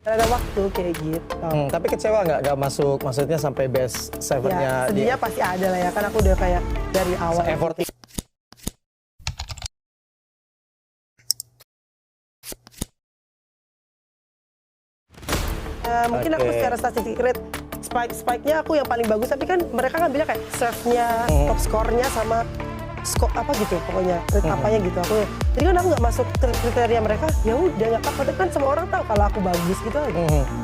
Ada waktu kayak gitu. Tapi kecewa nggak masuk, maksudnya sampai best seven-nya? Ya, sedihnya pasti ada lah ya, kan aku udah kayak dari awal. Effort. Mungkin aku secara statistik rate spike-nya aku yang paling bagus, tapi kan mereka ngambilnya kayak serve-nya, top score-nya sama skor apa gitu pokoknya rate apanya gitu aku. Jadi kan aku nggak masuk kriteria mereka, ya udah nggak apa-apa. Tapi kan semua orang tahu kalau aku bagus gitu aja.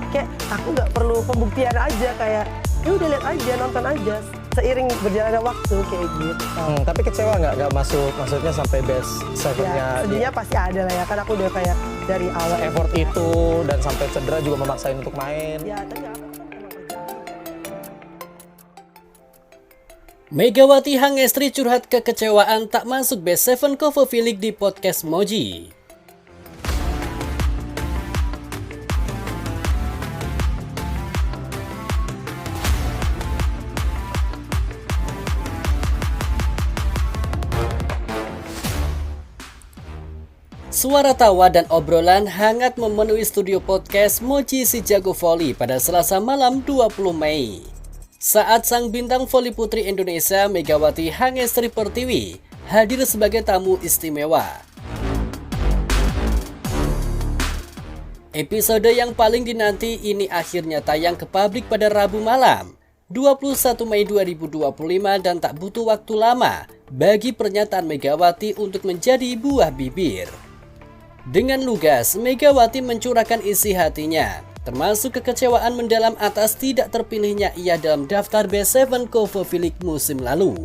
Kayak aku nggak perlu pembuktian aja, kayak ya udah lihat aja, nonton aja seiring berjalannya waktu kayak gitu. Tapi kecewa nggak masuk, maksudnya sampai best seven-nya? Ya, sedihnya pasti ada lah ya, kan aku udah kayak dari awal. Effort itu dan sampai cedera juga memaksain untuk main. Ya, tapi aku kan emang Megawati Hangestri curhat kekecewaan tak masuk Best Seven Covofilik di podcast Moji. Suara tawa dan obrolan hangat memenuhi studio podcast Moji si Jago Voli pada Selasa malam 20 Mei. Saat sang bintang voli putri Indonesia Megawati Hangestri Pertiwi hadir sebagai tamu istimewa. Episode yang paling dinanti ini akhirnya tayang ke publik pada Rabu malam 21 Mei 2025 dan tak butuh waktu lama bagi pernyataan Megawati untuk menjadi buah bibir. Dengan lugas, Megawati mencurahkan isi hatinya, termasuk kekecewaan mendalam atas tidak terpilihnya ia dalam daftar Best Seven Covofilik musim lalu.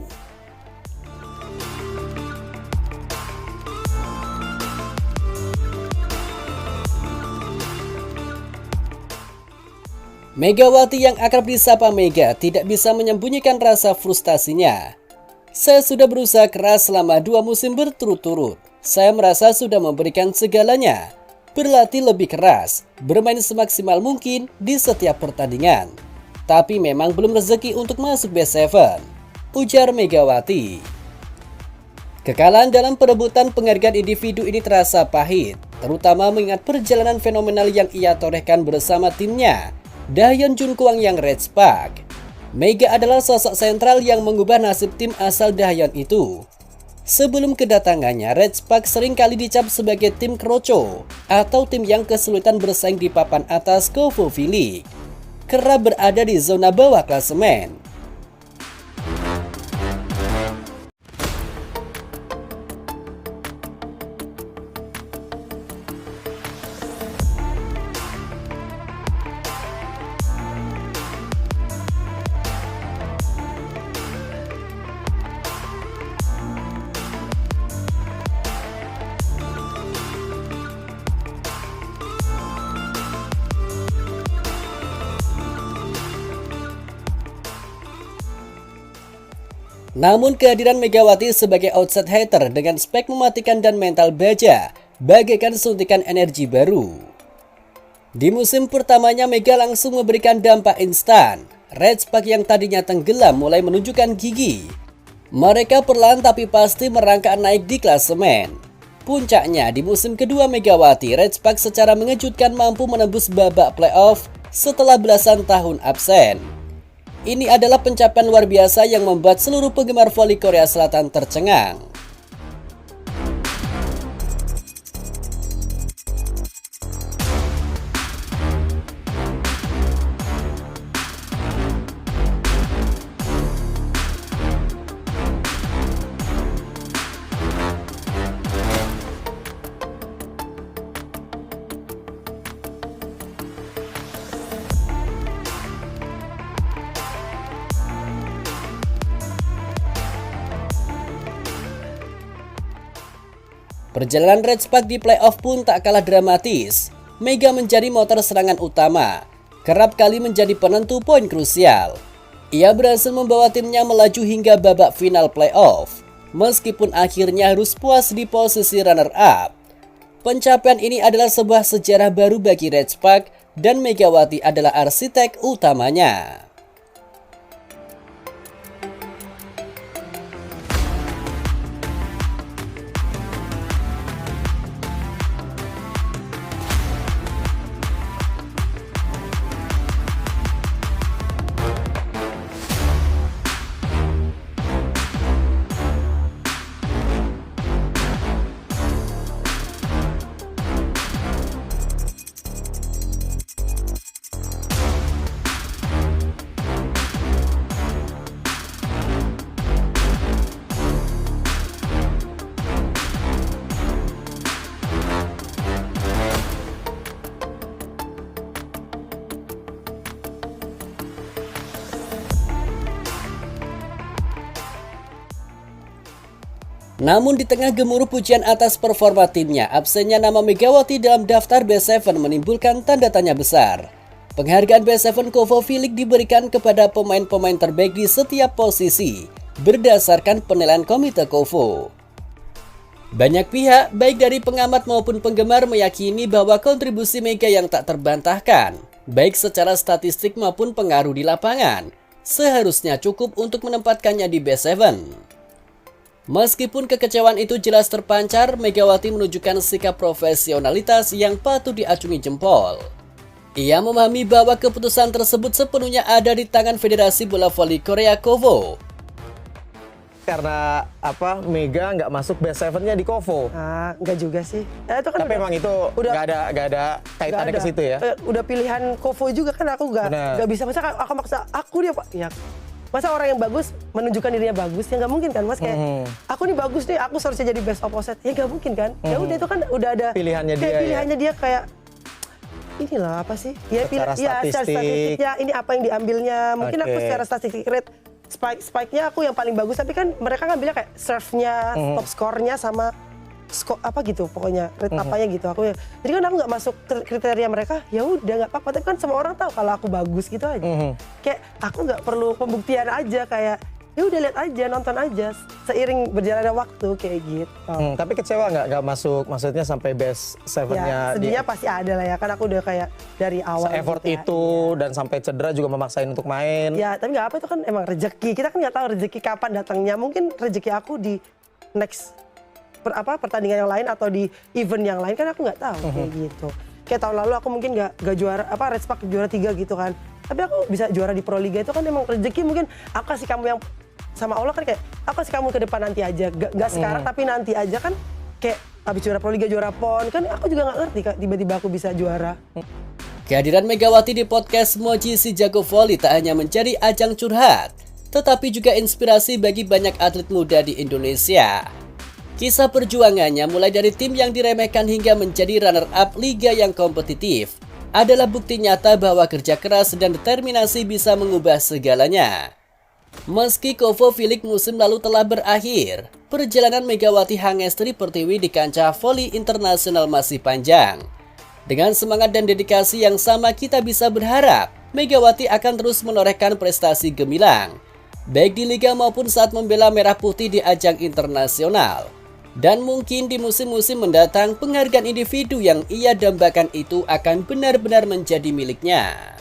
Megawati yang akrab disapa Mega tidak bisa menyembunyikan rasa frustasinya. Saya sudah berusaha keras selama 2 musim berturut-turut. Saya merasa sudah memberikan segalanya. Berlatih lebih keras, bermain semaksimal mungkin di setiap pertandingan. Tapi memang belum rezeki untuk masuk Best Seven, ujar Megawati. Kekalahan dalam perebutan penghargaan individu ini terasa pahit, terutama mengingat perjalanan fenomenal yang ia torehkan bersama timnya, Dahyun Junkwang yang Red Spark. Mega adalah sosok sentral yang mengubah nasib tim asal Dahyun itu. Sebelum kedatangannya, Red Spark seringkali dicap sebagai tim kroco atau tim yang kesulitan bersaing di papan atas Covofilik, kerap berada di zona bawah klasemen. Namun kehadiran Megawati sebagai outside hitter dengan spek mematikan dan mental baja bagaikan suntikan energi baru. Di musim pertamanya Mega langsung memberikan dampak instan. Red Spark yang tadinya tenggelam mulai menunjukkan gigi. Mereka perlahan tapi pasti merangkak naik di klasemen. Puncaknya di musim kedua Megawati, Red Spark secara mengejutkan mampu menembus babak playoff setelah belasan tahun absen. Ini adalah pencapaian luar biasa yang membuat seluruh penggemar voli Korea Selatan tercengang. Perjalanan Red Spark di playoff pun tak kalah dramatis. Mega menjadi motor serangan utama, kerap kali menjadi penentu poin krusial. Ia berhasil membawa timnya melaju hingga babak final playoff, meskipun akhirnya harus puas di posisi runner-up. Pencapaian ini adalah sebuah sejarah baru bagi Red Spark dan Megawati adalah arsitek utamanya. Namun di tengah gemuruh pujian atas performa timnya, absennya nama Megawati dalam daftar Best Seven menimbulkan tanda tanya besar. Penghargaan Best Seven Kovo Filik diberikan kepada pemain-pemain terbaik di setiap posisi berdasarkan penilaian komite Kovo. Banyak pihak, baik dari pengamat maupun penggemar meyakini bahwa kontribusi Mega yang tak terbantahkan, baik secara statistik maupun pengaruh di lapangan, seharusnya cukup untuk menempatkannya di Best Seven. Meskipun kekecewaan itu jelas terpancar, Megawati menunjukkan sikap profesionalitas yang patut diacungi jempol. Ia memahami bahwa keputusan tersebut sepenuhnya ada di tangan Federasi Bola Voli Korea Kovo. Karena Mega nggak masuk best seven-nya di Kovo. Nah, enggak juga sih. Itu kan Tapi emang itu nggak ada kaitannya ke situ ya? Udah pilihan Kovo juga kan, aku nggak bisa aku maksa aku dia Pak. Ya, masa orang yang bagus menunjukkan dirinya bagus, ya nggak mungkin kan Mas, kayak aku nih bagus nih, aku seharusnya jadi best opposite, ya nggak mungkin kan. Ya udah itu kan udah ada pilihannya dia kayak inilah apa sih? Ya secara secara statistiknya ini apa yang diambilnya. Mungkin aku secara statistik rate spike-nya aku yang paling bagus, tapi kan mereka ngambilnya kayak serve-nya, top score-nya sama gitu pokoknya rate apanya gitu. Jadi kan aku nggak masuk kriteria mereka, ya udah nggak apa-apa. Tapi kan semua orang tahu kalau aku bagus gitu aja. Kayak aku nggak perlu pembuktian aja, kayak ya udah lihat aja, nonton aja seiring berjalannya waktu kayak gitu. Tapi kecewa nggak masuk, maksudnya sampai best seven-nya? Ya, sedihnya pasti ada lah ya, kan aku udah kayak dari awal. Se-effort gitu ya. itu dan sampai cedera juga memaksain untuk main. Ya tapi nggak apa, itu kan emang rezeki. Kita kan nggak tahu rezeki kapan datangnya. Mungkin rezeki aku di next pertandingan yang lain atau di event yang lain, kan aku nggak tahu kayak gitu. Kayak tahun lalu aku mungkin nggak juara Red Spark juara 3 gitu kan. Tapi aku bisa juara di Pro Liga, itu kan emang rezeki. Mungkin aku kasih kamu yang sama Allah kan, kayak aku kasih kamu ke depan nanti aja, gak sekarang tapi nanti aja kan. Kayak habis juara Pro Liga, juara PON, kan aku juga nggak ngerti Kak, tiba-tiba aku bisa juara. Kehadiran Megawati di podcast Moji Si Jago Voli tak hanya menjadi ajang curhat, tetapi juga inspirasi bagi banyak atlet muda di Indonesia. Kisah perjuangannya mulai dari tim yang diremehkan hingga menjadi runner-up liga yang kompetitif adalah bukti nyata bahwa kerja keras dan determinasi bisa mengubah segalanya. Meski Kovo Filik musim lalu telah berakhir, perjalanan Megawati Hangestri Pertiwi di kancah voli internasional masih panjang. Dengan semangat dan dedikasi yang sama, kita bisa berharap Megawati akan terus menorehkan prestasi gemilang, baik di liga maupun saat membela merah putih di ajang internasional. Dan mungkin di musim-musim mendatang, penghargaan individu yang ia dambakan itu akan benar-benar menjadi miliknya.